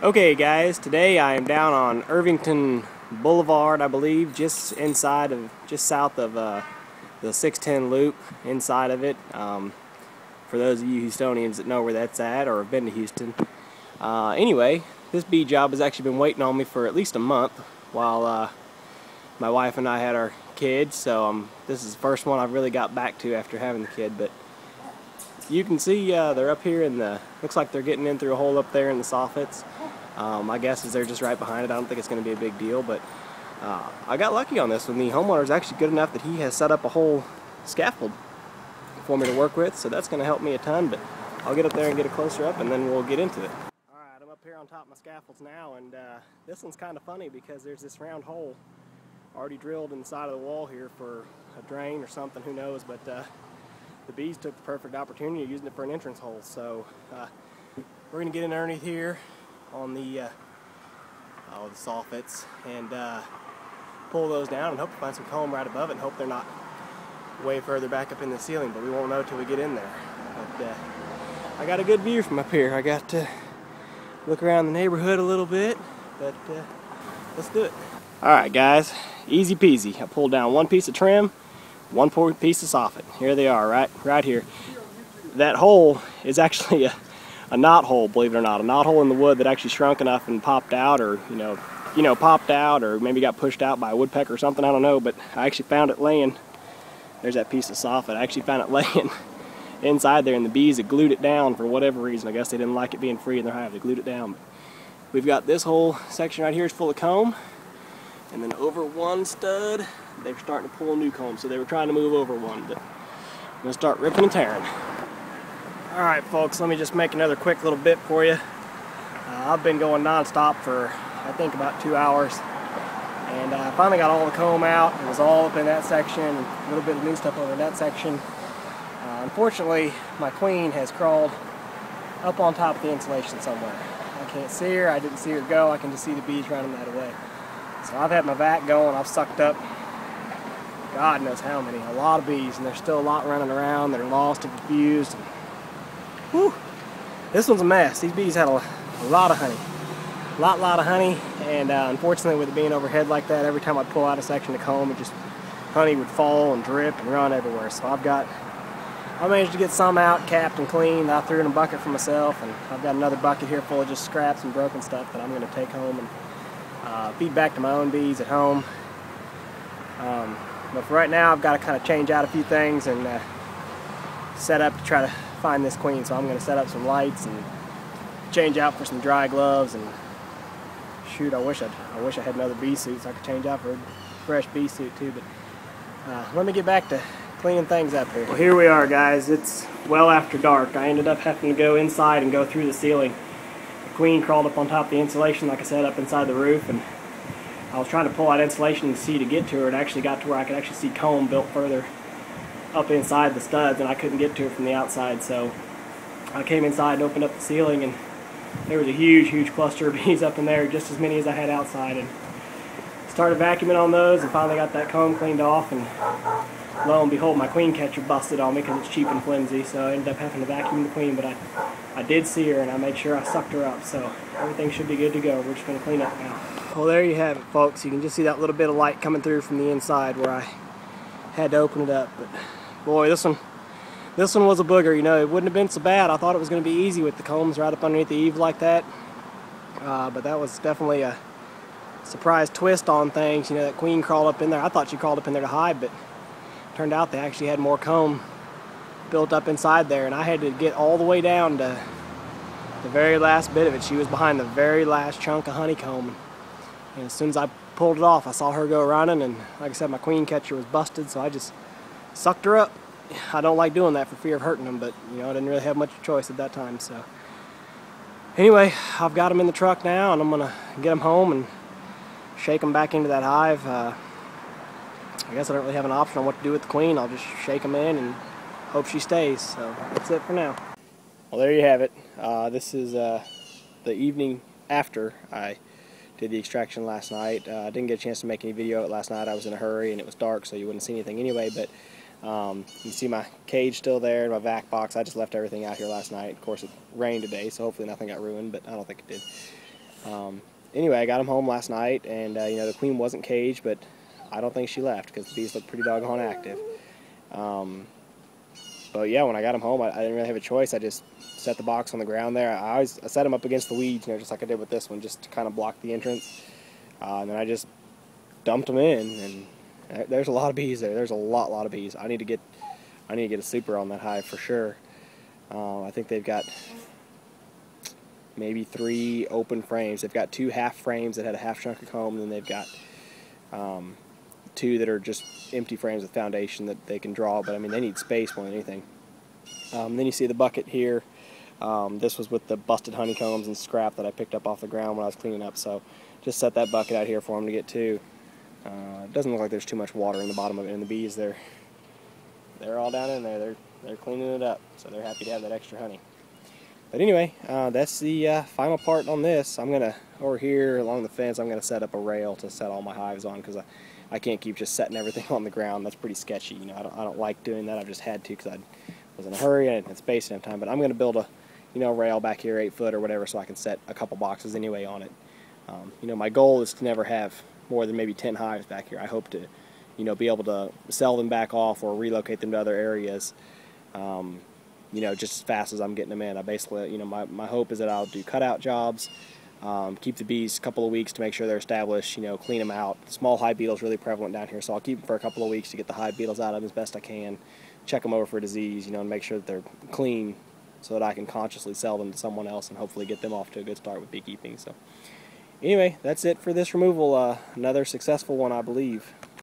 Okay guys, today I am down on Irvington Boulevard, I believe, just south of the 610 loop, inside of it. For those of you Houstonians that know where that's at or have been to Houston. Anyway, this bee job has actually been waiting on me for at least a month while my wife and I had our kids, so this is the first one I've really got back to after having the kid. But you can see they're up here in the, looks like they're getting in through a hole up there in the soffits. My guess is they're just right behind it. I don't think it's going to be a big deal, but I got lucky on this one. The homeowner is actually good enough that he has set up a whole scaffold for me to work with, so that's going to help me a ton. But I'll get up there and get a closer up, and then we'll get into it. Alright, I'm up here on top of my scaffolds now, and this one's kind of funny because there's this round hole already drilled in the side of the wall here for a drain or something, who knows, but the bees took the perfect opportunity of using it for an entrance hole. So we're going to get in underneath here on the soffits and pull those down and hope to find some comb right above it, and hope they're not way further back up in the ceiling, but we won't know till we get in there. But I got a good view from up here. I got to look around the neighborhood a little bit, but let's do it. Alright guys, easy peasy. I pulled down one piece of trim, one piece of soffit. Here they are, right here. That hole is actually a knot hole, believe it or not. A knot hole in the wood that actually shrunk enough and popped out, or popped out, or maybe got pushed out by a woodpecker or something, I don't know, but I actually found it laying. There's that piece of soffit. I actually found it laying inside there, and the bees had glued it down for whatever reason. I guess they didn't like it being free in their hive. They glued it down. But we've got this whole section right here is full of comb, and then over one stud, they're starting to pull a new comb. So they were trying to move over one, but I'm going to start ripping and tearing. Alright folks, let me just make another quick little bit for you. I've been going non-stop for I think about 2 hours, and I finally got all the comb out. It was all up in that section, a little bit of new stuff over in that section. Unfortunately, my queen has crawled up on top of the insulation somewhere. I can't see her, I didn't see her go, I can just see the bees running that away. So I've had my vac going, I've sucked up God knows how many, a lot of bees, and there's still a lot running around that are lost and confused. Whew, this one's a mess. These bees had a lot of honey. A lot of honey, and unfortunately with it being overhead like that, every time I'd pull out a section of comb, honey would fall and drip and run everywhere. So I managed to get some out, capped and cleaned. I threw in a bucket for myself, and I've got another bucket here full of just scraps and broken stuff that I'm going to take home and feed back to my own bees at home. But for right now, I've got to kind of change out a few things and set up to try to find this queen. So I'm going to set up some lights and change out for some dry gloves, and shoot, I wish I had another bee suit so I could change out for a fresh bee suit too. But let me get back to cleaning things up here. Well, here we are guys. It's well after dark. I ended up having to go inside and go through the ceiling. The queen crawled up on top of the insulation, like I said, up inside the roof, and I was trying to pull out insulation to get to her. It actually got to where I could actually see comb built further up inside the studs, and I couldn't get to her from the outside. So I came inside and opened up the ceiling, and there was a huge cluster of bees up in there, just as many as I had outside, and started vacuuming on those and finally got that comb cleaned off, and lo and behold, my queen catcher busted on me because it's cheap and flimsy, so I ended up having to vacuum the queen. But I did see her, and I made sure I sucked her up, so everything should be good to go. We're just going to clean up now. Well, there you have it folks. You can just see that little bit of light coming through from the inside where I had to open it up. But boy, this one was a booger. It wouldn't have been so bad. I thought it was going to be easy with the combs right up underneath the eave like that. But that was definitely a surprise twist on things. That queen crawled up in there. I thought she crawled up in there to hide, but it turned out they actually had more comb built up inside there, and I had to get all the way down to the very last bit of it. She was behind the very last chunk of honeycomb. And as soon as I pulled it off, I saw her go running, and like I said, my queen catcher was busted, so I just sucked her up. I don't like doing that for fear of hurting them, but I didn't really have much choice at that time. So anyway, I've got them in the truck now, and I'm gonna get them home and shake them back into that hive. I guess I don't really have an option on what to do with the queen. I'll just shake them in and hope she stays. So that's it for now. Well, there you have it. This is the evening after I did the extraction last night. I didn't get a chance to make any video of it last night. I was in a hurry and it was dark, so you wouldn't see anything anyway. But you can see my cage still there, my vac box. I just left everything out here last night. Of course, it rained today, so hopefully nothing got ruined, but I don't think it did. Anyway, I got them home last night, and the queen wasn't caged, but I don't think she left because the bees look pretty doggone active. But yeah, when I got them home, I didn't really have a choice. I just set the box on the ground there. I set them up against the weeds, just like I did with this one, just to kind of block the entrance. And then I just dumped them in, and there's a lot of bees there. There's a lot of bees. I need to get a super on that hive for sure. I think they've got maybe 3 open frames. They've got 2 half frames that had a half chunk of comb, and then they've got 2 that are just empty frames with foundation that they can draw, but I mean they need space more than anything. Then you see the bucket here. This was with the busted honeycombs and scrap that I picked up off the ground when I was cleaning up, so just set that bucket out here for them to get to. It doesn't look like there's too much water in the bottom of it, and the bees, they're all down in there. They're cleaning it up, so they're happy to have that extra honey. But anyway, that's the final part on this. I'm gonna, over here along the fence, I'm gonna set up a rail to set all my hives on, because I can't keep just setting everything on the ground. That's pretty sketchy. I don't like doing that. I've just had to because I was in a hurry and had space and time. But I'm gonna build a rail back here, 8 foot or whatever, so I can set a couple boxes anyway on it. My goal is to never have more than maybe 10 hives back here. I hope to, be able to sell them back off or relocate them to other areas. Just as fast as I'm getting them in. I basically, my hope is that I'll do cutout jobs, keep the bees a couple of weeks to make sure they're established, clean them out. Small hive beetle is really prevalent down here, so I'll keep them for a couple of weeks to get the hive beetles out of them as best I can, check them over for disease, and make sure that they're clean so that I can consciously sell them to someone else and hopefully get them off to a good start with beekeeping. So anyway, that's it for this removal. Another successful one, I believe.